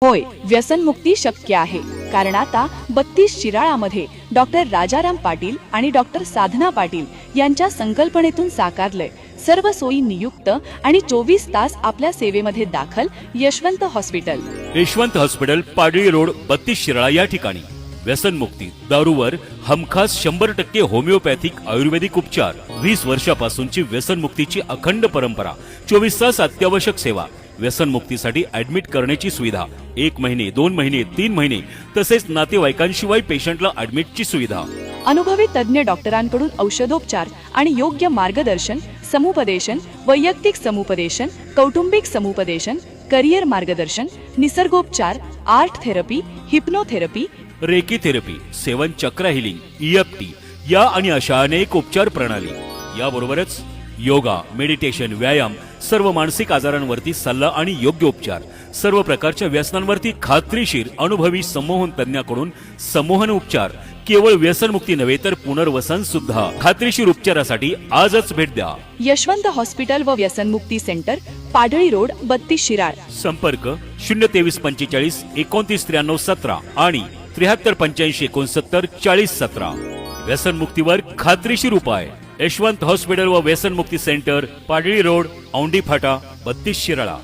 होय, व्यसनमुक्ती शक्य आहे. कारण आता 32 शिराळामध्ये डॉक्टर राजाराम पाटील आणि डॉक्टर साधना पाटील यांच्या संकल्पनेतून साकारलंय. सर्व सोयी नियुक्त आणि 24 तास आपल्या सेवेमध्ये दाखल Yashwant hospital. Yashwant hospital, Padali road, 32 Shirala या ठिकाणी. व्यसनमुक्ती, दारूवर हमखास 100% होमिओपॅथिक आयुर्वेदिक उपचार, 20 वर्षापासूनची व्यसनमुक्तीची अखंड परंपरा, 24 तास अत्यावश्यक सेवा. व्यसनमुक्तीसाठी ऍडमिट करण्याची सुविधा, 1 महिने, 2 महिने, 3 महिने, तसेच नातेवाईकांशिवाय पेशंटला ऍडमिटची सुविधा. अनुभवी तज्ञ डॉक्टरांकडून औषधोपचार आणि योग्य मार्गदर्शन, समुपदेशन, वैयक्तिक समुपदेशन, कौटुंबिक समुपदेशन, करिअर मार्गदर्शन, निसर्गोपचार, art therapy, hypnotherapy, reiki therapy, 7 chakra healing, EFT या आणि अशा अनेक उपचार प्रणाली. याबरोबरच योगा, मेडिटेशन, व्यायाम, सर्व मानसिक आजारांवरती सल्ला आणि योग्य उपचार, सर्व प्रकारच्या व्यसनांवरती खात्रीशीर अनुभवी संमोहन तज्ञाकडून संमोहन उपचार. केवळ व्यसनमुक्ती नव्हे तर पुनर्वसन सुद्धा. खात्रीशीर उपचारासाठी आजच भेट द्या. यशवंत हॉस्पिटल व व्यसनमुक्ती सेंटर, पाडळी रोड, 32 शिराळ. संपर्क 02345 29 93 17 आणि 73 85 69 40 17. व्यसनमुक्तीवर खात्रीशीर उपाय. यशवंत हॉस्पिटल व व्यसनमुक्ती सेंटर, पाडळी रोड, औंढी फाटा, 32 शिराळा.